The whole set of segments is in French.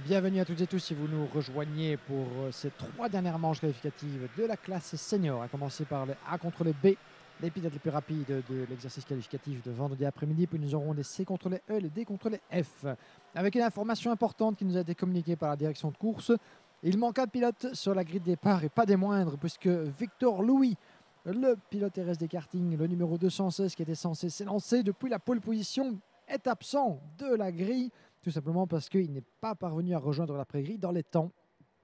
Bienvenue à toutes et tous si vous nous rejoignez pour ces 3 dernières manches qualificatives de la classe senior, à commencer par le A contre le B, les pilotes les plus rapides de l'exercice qualificatif de vendredi après-midi, puis nous aurons les C contre les E, les D contre les F. Avec une information importante qui nous a été communiquée par la direction de course, il manque un pilote sur la grille de départ et pas des moindres, puisque Victor Louis, le pilote RSD karting, le numéro 216 qui était censé s'élancer depuis la pole position, est absent de la grille. Tout simplement parce qu'il n'est pas parvenu à rejoindre l'après-grille dans les temps.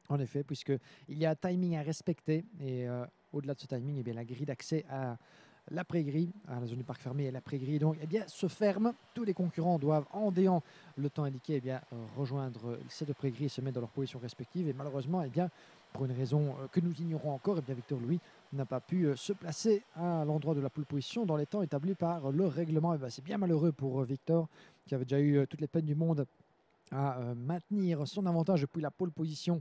En effet, puisqu'il y a un timing à respecter. Et au-delà de ce timing, eh bien, la grille d'accès à l'après-grille, à la zone du parc fermé et l'après-grille, donc, eh bien, se ferme. Tous les concurrents doivent, en déant le temps indiqué, eh bien, rejoindre ces deux pré-grilles et se mettre dans leurs positions respectives. Et malheureusement, eh bien, pour une raison que nous ignorons encore, eh bien, Victor Louis n'a pas pu se placer à l'endroit de la pole position dans les temps établis par le règlement. C'est bien malheureux pour Victor, qui avait déjà eu toutes les peines du monde à maintenir son avantage depuis la pole position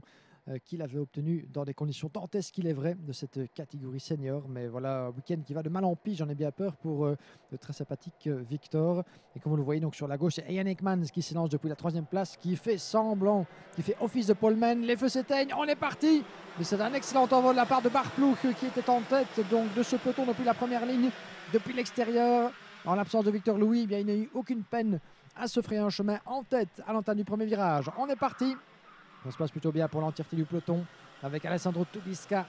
qu'il avait obtenu dans des conditions dantesques, qu'il est vrai, de cette catégorie senior. Mais voilà, un week-end qui va de mal en pis, j'en ai bien peur pour le très sympathique Victor. Et comme vous le voyez, donc sur la gauche, c'est Ian Ekmans qui s'élance depuis la 3e place, qui fait semblant, qui fait office de poleman. Les feux s'éteignent, on est parti. Mais c'est un excellent envol de la part de Barplouk qui était en tête donc de ce peloton depuis la première ligne, depuis l'extérieur. En l'absence de Victor Louis, eh bien, il n'a eu aucune peine à se frayer un chemin en tête à l'entame du premier virage. On est parti. Ça se passe plutôt bien pour l'entièreté du peloton avec Alessandro Tubiska,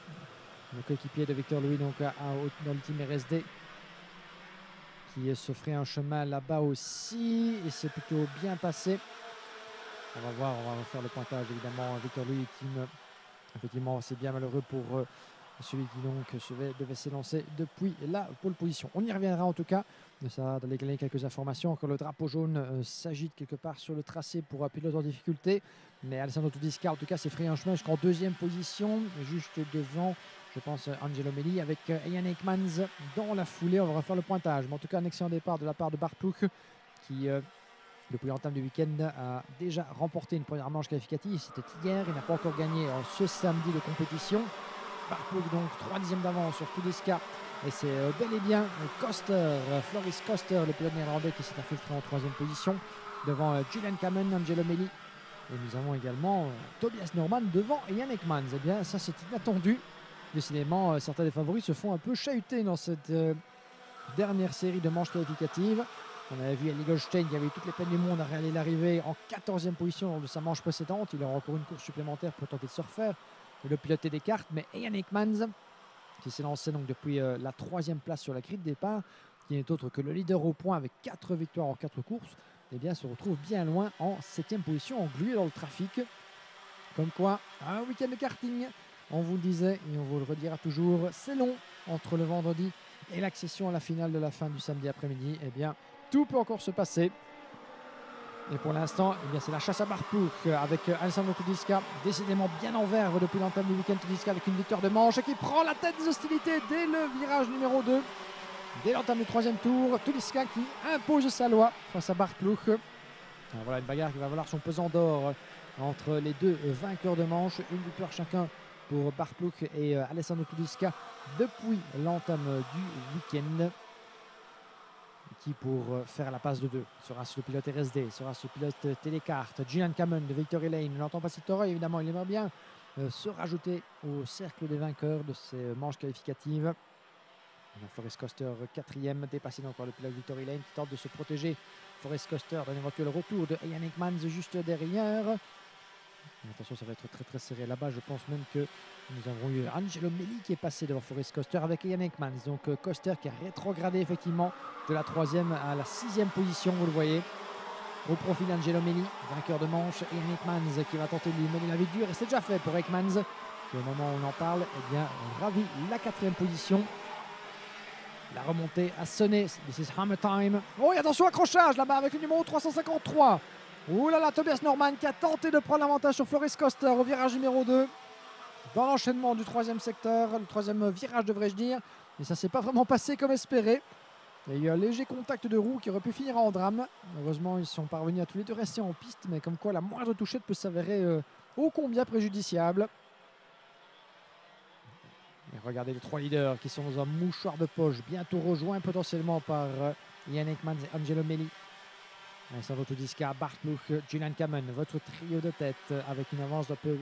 le coéquipier de Victor Louis donc dans le team RSD, qui se ferait un chemin là-bas aussi et c'est plutôt bien passé. On va voir, on va refaire le pointage évidemment. Victor Louis, team, effectivement, c'est bien malheureux pour celui qui donc devait s'élancer depuis la pole position. On y reviendra en tout cas. Ça, dans les quelques informations, quand le drapeau jaune s'agite quelque part sur le tracé pour un pilote en difficulté. Mais Alessandro Tudiska, en tout cas, s'est frayé un chemin jusqu'en 2e position, juste devant, je pense, Angelo Melli, avec Ian Ekmans dans la foulée. On va refaire le pointage. Mais en tout cas, un excellent départ de la part de Barplouk, qui, depuis l'entame du week-end, a déjà remporté une première manche qualificative. C'était hier, il n'a pas encore gagné ce samedi de compétition. Barplouk, donc 3 dixièmes d'avance sur Tudiska. Et c'est bel et bien Koster, Floris Koster, le pilote néerlandais qui s'est infiltré en 3e position devant Julian Kamen, Angelo Melli. Et nous avons également Tobias Norman devant Ian Ekmans. Eh bien, ça c'est inattendu. Décidément, certains des favoris se font un peu chahuter dans cette dernière série de manches qualificatives. On avait vu Eli Goldstein qui avait eu toutes les peines du monde à réaliser l'arrivée en 14e position lors de sa manche précédente. Il aura encore une course supplémentaire pour tenter de se refaire le piloter des cartes. Mais Ian Ekmans, qui s'est lancé donc depuis la 3e place sur la grille de départ, qui n'est autre que le leader au point avec 4 victoires en 4 courses, eh bien, se retrouve bien loin en 7e position, englué dans le trafic. Comme quoi, un week-end de karting, on vous le disait et on vous le redira toujours, c'est long entre le vendredi et l'accession à la finale de la fin du samedi après-midi. Eh bien, tout peut encore se passer. Et pour l'instant, eh c'est la chasse à Barplouk avec Alessandro Tudiska, décidément bien en verve depuis l'entame du week-end. Tudiska avec une victoire de manche qui prend la tête des hostilités dès le virage numéro 2. Dès l'entame du 3e tour, Tudiska qui impose sa loi face à Barplouk. Voilà une bagarre qui va valoir son pesant d'or entre les deux vainqueurs de manche. Une victoire chacun pour Barplouk et Alessandro Tudiska depuis l'entame du week-end. Qui pour faire la passe de 2 sera ce pilote RSD, sera ce pilote télécarte, Julian Kamen de Victory Lane. On n'entend pas cette oreille, évidemment, il aimerait bien se rajouter au cercle des vainqueurs de ces manches qualificatives. Floris Koster 4e, dépassé donc par le pilote Victory Lane qui tente de se protéger. Floris Koster d'un éventuel retour de Ian Ekmans juste derrière. Mais attention, ça va être très très serré là-bas. Je pense même que nous avons eu Angelo Melli qui est passé devant Floris Koster avec Ian Ekmans. Donc Koster qui a rétrogradé effectivement de la 3e à la 6e position, vous le voyez. Au profil d'Angelo Melli, vainqueur de manche. Ian Ekmans qui va tenter de lui mener la vie dure. Et c'est déjà fait pour Ekmans, qui au moment où on en parle, eh bien, ravit la 4e position. La remontée a sonné. This is hammer time. Oh, et attention, accrochage là-bas avec le numéro 353. Ouh là là, Tobias Norman qui a tenté de prendre l'avantage sur Floris Koster au virage numéro 2. Dans l'enchaînement du 3e secteur, le 3e virage devrais-je dire. Et ça ne s'est pas vraiment passé comme espéré. Il y a eu un léger contact de roue qui aurait pu finir en drame. Heureusement, ils sont parvenus à tous les deux rester en piste. Mais comme quoi, la moindre touchette peut s'avérer ô combien préjudiciable. Et regardez les 3 leaders qui sont dans un mouchoir de poche, bientôt rejoints potentiellement par Ian Ekmans et Angelo Melli. Alessandro Tudiska, Bart Pluch, Julian Kamen, votre trio de tête avec une avance d'un peu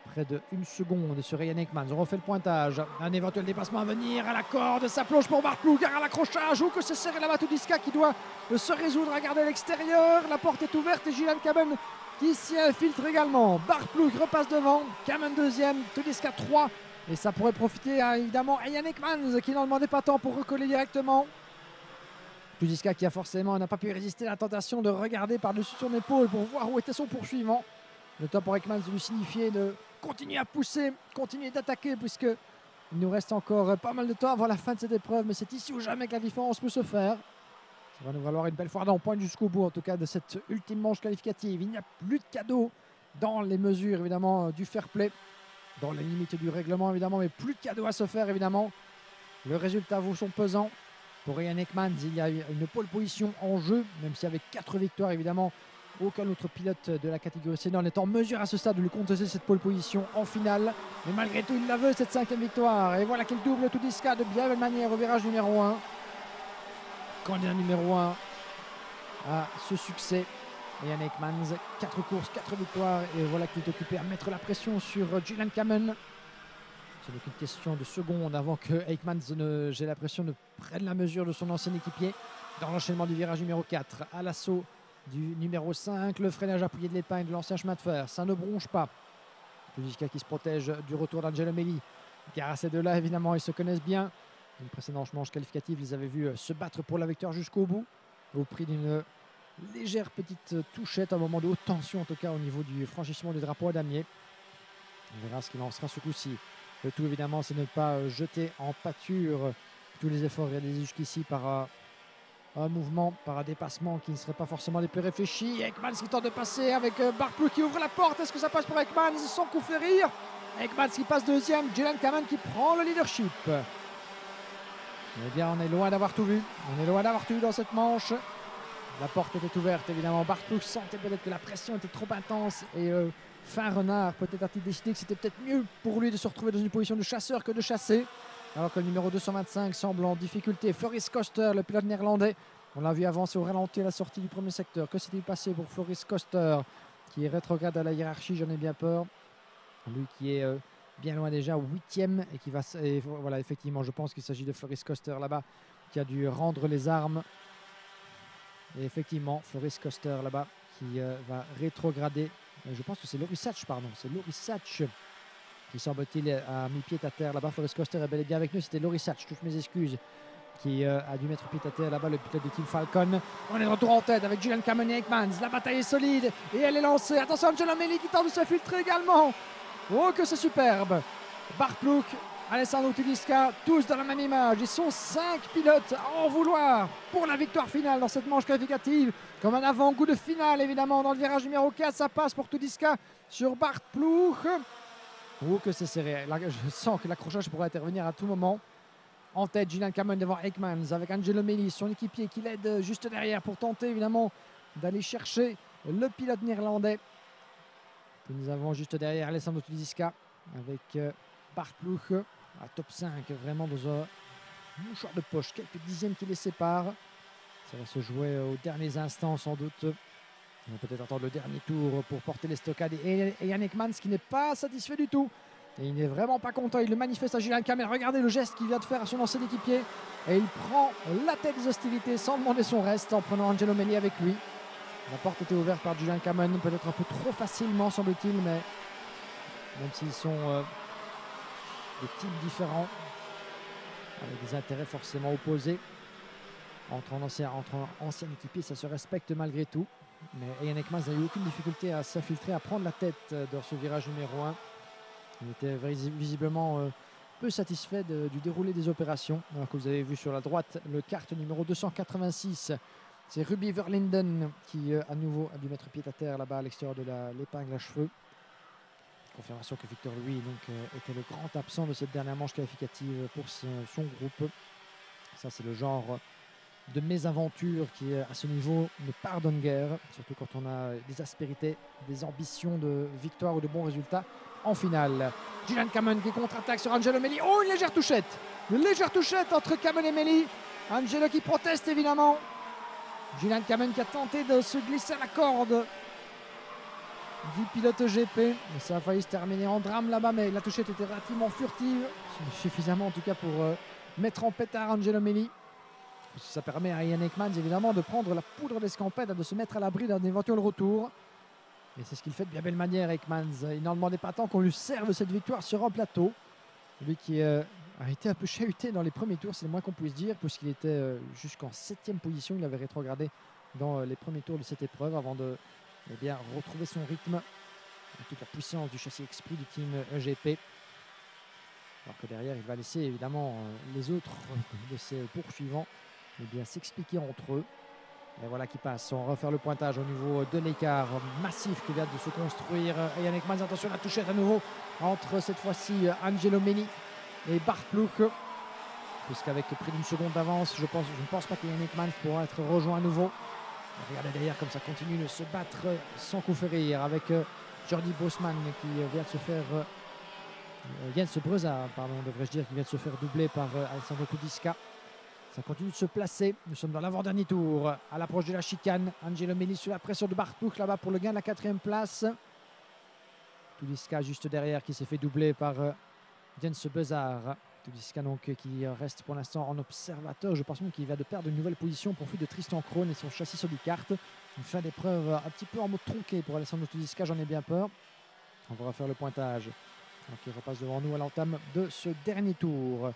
près de 1 seconde sur Ryan Ekmans. On refait le pointage. Un éventuel dépassement à venir à la corde. Ça plonge pour Bart Pluch, à l'accrochage. Ou que c'est serré là-bas, Tudiska qui doit se résoudre à garder à l'extérieur. La porte est ouverte et Julian Kamen qui s'y infiltre également. Bart Pluch repasse devant. Kamen deuxième, Tudiska 3. Et ça pourrait profiter évidemment à Ryan Ekmans qui n'en demandait pas tant pour recoller directement. Tudiska qui n'a pas pu résister à la tentation de regarder par-dessus son épaule pour voir où était son poursuivant. Le temps pour Ekmans de lui signifier de continuer à pousser, continuer d'attaquer puisque il nous reste encore pas mal de temps avant la fin de cette épreuve. Mais c'est ici ou jamais que la différence peut se faire. Ça va nous valoir une belle fois d'en pointe jusqu'au bout en tout cas de cette ultime manche qualificative. Il n'y a plus de cadeaux dans les mesures évidemment du fair play, dans les limites du règlement évidemment, mais plus de cadeaux à se faire évidemment. Le résultat vaut son pesant. Pour Ryan Ekmans, il y a une pole position en jeu, même si avec 4 victoires, évidemment, aucun autre pilote de la catégorie senior n'est en mesure à ce stade de lui contester cette pole position en finale. Mais malgré tout, il la veut, cette 5e victoire. Et voilà qu'il double Tudiska de bien belle manière au virage numéro 1. Candidat numéro 1 à ce succès. Ryan Ekmans, 4 courses, 4 victoires. Et voilà qu'il est occupé à mettre la pression sur Julian Kamen. Ce n'est qu'une question de secondes avant que Ekmans, j'ai l'impression, ne prenne la mesure de son ancien équipier. Dans l'enchaînement du virage numéro 4, à l'assaut du numéro 5, le freinage appuyé de l'épingle de l'ancien chemin de fer. Ça ne bronche pas. Tudiska qui se protège du retour d'Angelo Melli. Car à ces deux-là, évidemment, ils se connaissent bien. Une précédente manche qualificative, ils avaient vu se battre pour la victoire jusqu'au bout, au prix d'une légère petite touchette, un moment de haute tension, en tout cas au niveau du franchissement du drapeau à damier. On verra ce qu'il en sera ce coup-ci. Le tout, évidemment, c'est ne pas jeter en pâture tous les efforts réalisés jusqu'ici par un mouvement, par un dépassement qui ne serait pas forcément les plus réfléchis. Ekmans qui tente de passer avec Bart Pluch qui ouvre la porte. Est-ce que ça passe pour Ekmans? Son coup fait rire. Ekmans qui passe deuxième. Julian Kamen qui prend le leadership. Eh bien, on est loin d'avoir tout vu. On est loin d'avoir tout vu dans cette manche. La porte était ouverte, évidemment. Bart Pluch sentait peut-être que la pression était trop intense et fin renard, peut-être a-t-il décidé que c'était peut-être mieux pour lui de se retrouver dans une position de chasseur que de chasser. Alors que le numéro 225 semble en difficulté. Floris Koster, le pilote néerlandais, on l'a vu avancer au ralenti à la sortie du premier secteur. Que s'est-il passé pour Floris Koster qui est rétrograde à la hiérarchie? J'en ai bien peur. Lui qui est bien loin déjà, 8e et qui va... Et voilà, effectivement, je pense qu'il s'agit de Floris Koster là-bas qui a dû rendre les armes. Et effectivement, Floris Koster là-bas qui va rétrograder. Je pense que c'est Loris Satch, pardon. C'est Loris Satch qui semble-t-il a mis pied à terre là-bas. Floris Koster est bel et bien avec nous. C'était Loris Satch, toutes mes excuses, qui a dû mettre pied à terre là-bas, le pilote de Team Falcon. On est de retour en tête avec Julian Kamen et Ekmans. La bataille est solide et elle est lancée. Attention, Angelo Melli qui tente de se filtrer également. Oh, que c'est superbe. Bart Pluch, Alessandro Tudiska, tous dans la même image. Ils sont 5 pilotes à en vouloir pour la victoire finale dans cette manche qualificative. Comme un avant-goût de finale, évidemment, dans le virage numéro 4. Ça passe pour Tudiska sur Bart Pluch. Oh, que c'est serré. Là, je sens que l'accrochage pourrait intervenir à tout moment. En tête, Julian Kamen devant Ekmans avec Angelo Melli, son équipier qui l'aide juste derrière pour tenter, évidemment, d'aller chercher le pilote néerlandais. Puis nous avons juste derrière Alessandro Tudiska avec Bart Pluch. À top 5, vraiment dans un mouchoir de poche, quelques dixièmes qui les séparent. Ça va se jouer aux derniers instants sans doute. On va peut-être attendre le dernier tour pour porter les stockades. Et Ryan Ekmans qui n'est pas satisfait du tout. Et il n'est vraiment pas content. Il le manifeste à Julian Kamen. Regardez le geste qu'il vient de faire à son ancien équipier. Et il prend la tête des hostilités sans demander son reste en prenant Angelo Melli avec lui. La porte était ouverte par Julian Kamen, peut-être un peu trop facilement semble-t-il, mais même s'ils sont des teams différents, avec des intérêts forcément opposés. Entre anciens équipiers, ça se respecte malgré tout. Mais Ryan Ekmans n'a eu aucune difficulté à s'infiltrer, à prendre la tête dans ce virage numéro 1. Il était visiblement peu satisfait du déroulé des opérations. Alors que vous avez vu sur la droite le kart numéro 286. C'est Ruby Verlinden qui à nouveau a dû mettre pied à terre là-bas à l'extérieur de l'épingle à cheveux. Confirmation que Victor Louis était le grand absent de cette dernière manche qualificative pour son groupe. Ça, c'est le genre de mésaventure qui, à ce niveau, ne pardonne guère. Surtout quand on a des aspérités, des ambitions de victoire ou de bons résultats en finale. Julian Kamen qui contre-attaque sur Angelo Melli. Oh, une légère touchette! Une légère touchette entre Kamen et Melli. Angelo qui proteste évidemment. Julian Kamen qui a tenté de se glisser à la corde du pilote GP. Et ça a failli se terminer en drame là-bas, mais la touchette était relativement furtive. Suffisamment en tout cas pour mettre en pétard Angelo Meli. Ça permet à Ian Ekmans évidemment de prendre la poudre d'escampette, de se mettre à l'abri d'un éventuel retour. Et c'est ce qu'il fait de bien belle manière, Ekmans. Il n'en demandait pas tant qu'on lui serve cette victoire sur un plateau. Lui qui a été un peu chahuté dans les premiers tours, c'est le moins qu'on puisse dire, puisqu'il était jusqu'en 7e position. Il avait rétrogradé dans les premiers tours de cette épreuve avant de retrouver son rythme et toute la puissance du châssis Esprit du team EGP. Alors que derrière, il va laisser évidemment les autres de ses poursuivants s'expliquer entre eux. Et voilà qui passe. On va refaire le pointage au niveau de l'écart massif qui vient de se construire. Et Yannick Mans, attention, la touchette à nouveau entre cette fois-ci Angelo Meli et Bart Ploeg. Puisqu'avec près d'une seconde d'avance, je ne pense pas que Yannick Mans pourra être rejoint à nouveau. Regardez derrière comme ça continue de se battre sans coup férir avec Jordi Bosman qui vient de se faire... Jens Breza, pardon, devrais-je dire, qui vient de se faire doubler par Alessandro Kudiska. Ça continue de se placer. Nous sommes dans l'avant-dernier tour. À l'approche de la chicane. Angelo Meli sous la pression de Bart Ploeg là-bas pour le gain de la 4e place. Kudiska juste derrière qui s'est fait doubler par Jens Bezard. Kudiska donc qui reste pour l'instant en observateur. Je pense même qu'il va de perdre une nouvelle position pour fuite de Tristan Krohn et son châssis Solicart. Une fin d'épreuve un petit peu en mode tronqué pour Alessandro Kudiska, j'en ai bien peur. On va refaire le pointage. Donc il repasse devant nous à l'entame de ce dernier tour.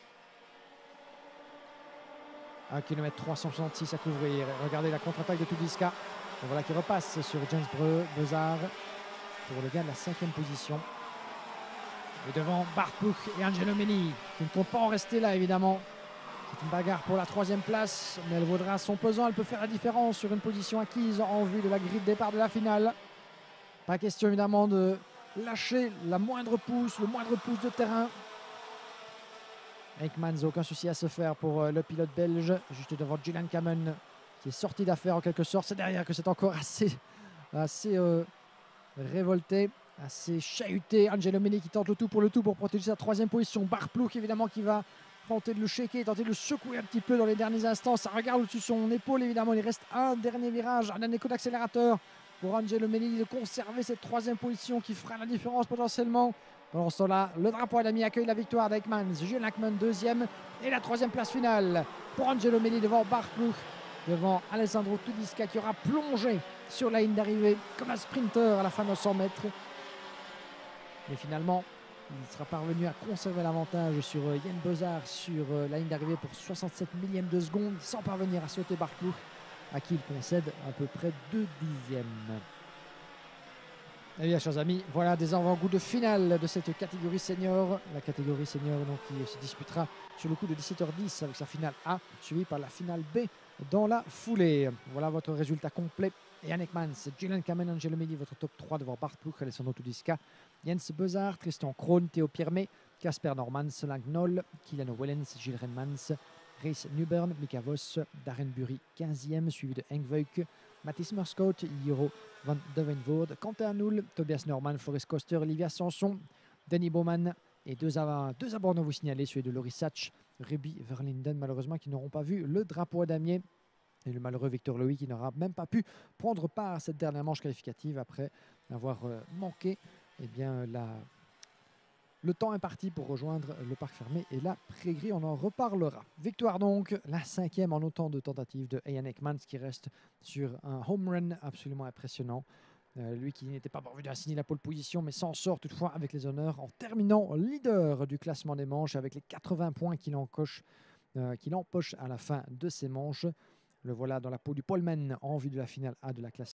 1 km 366 à couvrir. Regardez la contre-attaque de Kudiska. Et voilà qui repasse sur Jens Bezard pour le gain de la 5e position. Et devant Bart Ploeg et Angelo Meli qui ne compte pas en rester là évidemment. C'est une bagarre pour la 3e place, mais elle vaudra son pesant. Elle peut faire la différence sur une position acquise en vue de la grille de départ de la finale. Pas question évidemment de lâcher le moindre pouce de terrain. Ekmans, aucun souci à se faire pour le pilote belge, juste devant Julian Kamen qui est sorti d'affaire en quelque sorte. C'est derrière que c'est encore assez révolté, assez chahuté. Angelo Meli qui tente le tout pour protéger sa 3e position. Bart Ploeg évidemment qui va tenter de le shaker, tenter de le secouer un petit peu dans les derniers instants. Ça regarde au-dessus de son épaule évidemment. Il reste un dernier virage, un dernier coup d'accélérateur pour Angelo Meli de conserver cette 3e position qui fera la différence potentiellement. Pendant ce temps-là, le drapeau à damier accueille la victoire d'Ekmans. Julian Ekmans 2e et la 3e place finale pour Angelo Meli devant Bart Ploeg, devant Alessandro Kudiska qui aura plongé sur la ligne d'arrivée comme un sprinter à la fin de 100 mètres. Mais finalement, il sera parvenu à conserver l'avantage sur Jens Bezard sur la ligne d'arrivée pour 67 millièmes de seconde sans parvenir à sauter Bart Ploeg à qui il concède à peu près 2 dixièmes. Eh bien, chers amis, voilà des avant-goûts de finale de cette catégorie senior. La catégorie senior donc, qui se disputera sur le coup de 17h10 avec sa finale A, suivie par la finale B dans la foulée. Voilà votre résultat complet. Yann Ekmans, Julian Kamen, Angelo Meli, votre top 3 devant Bart Ploeg, Alessandro Kudiska, Jens Bezard, Tristan Krohn, Theo Piermet, Casper Normans, Lang Noll, Kilian Wellens, Gilles Renmans, Reis Nubern, Mika Voss, Darren Bury 15e, suivi de Henk Voijk, Mathis Merscout, Jiro van Devenvoorde, Quentin Anoul, Tobias Norman, Forest Koster, Olivia Sanson, Danny Bowman et deux abandons vous signaler, celui de Laurie Satch, Ruby Verlinden, malheureusement qui n'auront pas vu le drapeau à damier. Et le malheureux Victor Louis qui n'aura même pas pu prendre part à cette dernière manche qualificative après avoir manqué le temps imparti pour rejoindre le parc fermé et la pré-grille. On en reparlera. Victoire donc, la 5e en autant de tentatives de Ian Ekmans qui reste sur un home run absolument impressionnant. Lui qui n'était pas parvenu à signer la pole position mais s'en sort toutefois avec les honneurs en terminant leader du classement des manches avec les 80 points qu'il empoche à la fin de ces manches. Le voilà dans la peau du poleman en vue de la finale A de la classe.